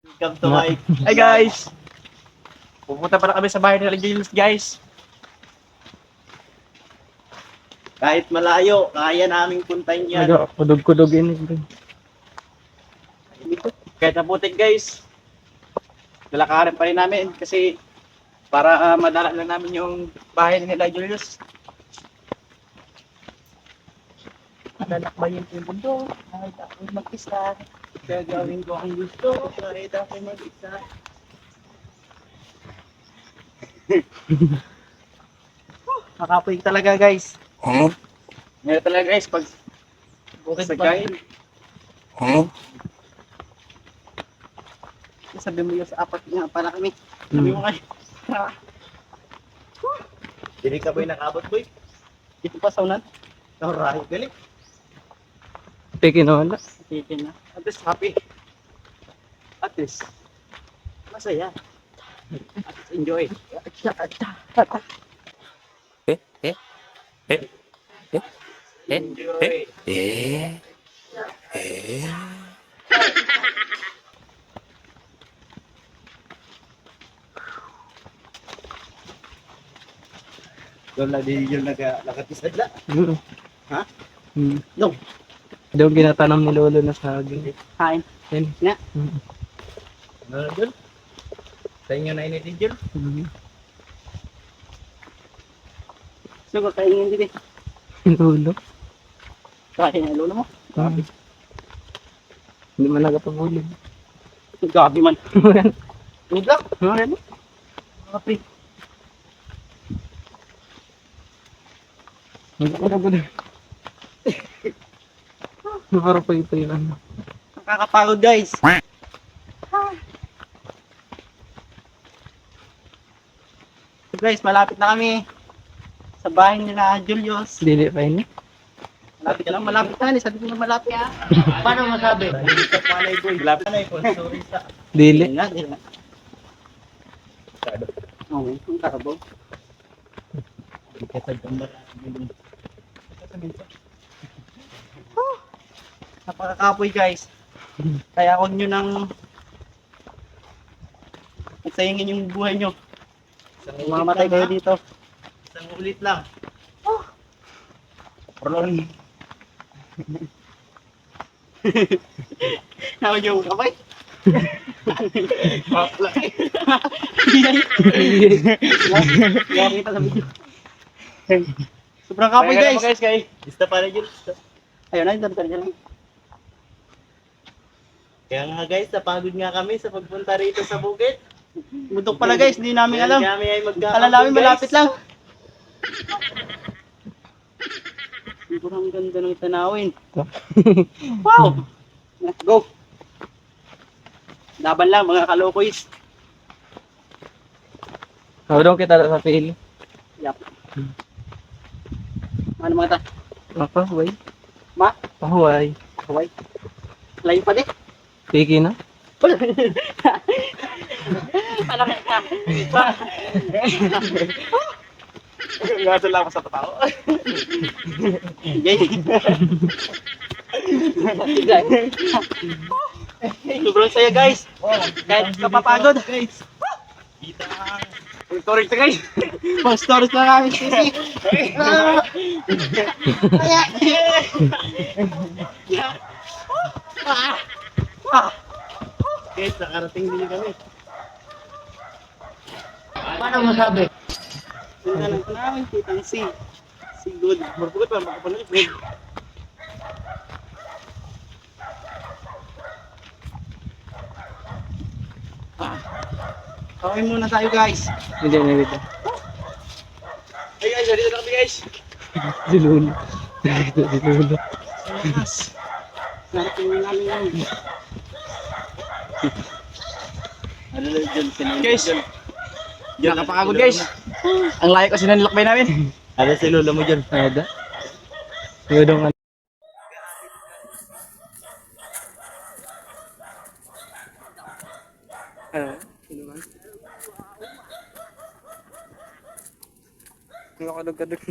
Welcome to my... Hi guys! Pupunta pala kami sa bahay ni Julius guys. Kahit malayo, kaya naming puntahin yan. Kudog-kudogin. Kahit naputik guys, lalakarin pa rin namin kasi para madala lang namin yung bahay nila Julius. Malalakbayin ko yung mundo, kahit ako'y mag-isa. Gagawin ko ang gusto, kahit ako'y mag-isa. Makapoy talaga guys. Ngayon talaga guys, pag sagay. Sabi mo yun sa apat nga pala kami. Sabi mo kayo. Dili ka boy nakabot boy? Dito pa saunan? Alright, galing. Pikin na wala. Titin na. At least happy. At least masaya. At least enjoy. Enjoy. Doon na din yung nakatisad. Ha? No. Daw ginatanong ni Lolo na saging. Kain. Yan. Na. Mm. Doon. Sa inyo na initin dyan. Sugo, kainin din eh. Lolo. Kain na lolo mo. Gabi. Hindi man nagapagulog. Gabi man. Good luck. Ano? Gabi. Nagapagulog. Parang pa yun. Nakakapagod guys. So guys, malapit na kami sa bahay nila Julius. Dili pa yun. Malapit lang, malapit na. Sabi ko na malapit. Paano masabi? Malapit na ipon. Sorry sa... Dili. Nga, dili na. Oo, ang karabaw. Napakakapoy guys. Kaya huwag nyo nang magsayangin yung buhay nyo. Mamatay kayo dito. Isang ulit lang. Ron. Naman yung kamay. Maplay. Kaya kita sa video. Sobrang kapoy guys. Basta pala yun. Ayun na, dito lang. Kaya nga guys, napagod nga kami sa pagpunta rito sa bukid. Bundok pala guys, hindi namin alam. Kami ay magkakamping namin malapit lang. Sobrang ganda ng tanawin. Wow! Let's go! Laban lang mga kalokoys. Hawdong kita sa pili. Yap. Ano mga ta? Pahuway. Ma? Pahuway. Kaway. Layo pa din. Piki na. Ano ka? Ngaso lang sa tao. Yay. Sobrang saya guys. Kahit kapapagod. Guys. Kita storage na guys. Pang storage na kami sisi. Guys, nakarating din kami. Paano masabi? Punta lang namin kitang si good. Marpukat pa, makapalit. Okay muna tayo guys. Hindi na dito. Hey guys, dito na kami guys. Si Lolo. Dito si Lolo. Narating na namin yun. Guys, di nakapagod guys. Ang layo kasi na nilakbay namin. Ano si lolo mo dyan? Ada. Yodong sino man? Nakadog-kadog.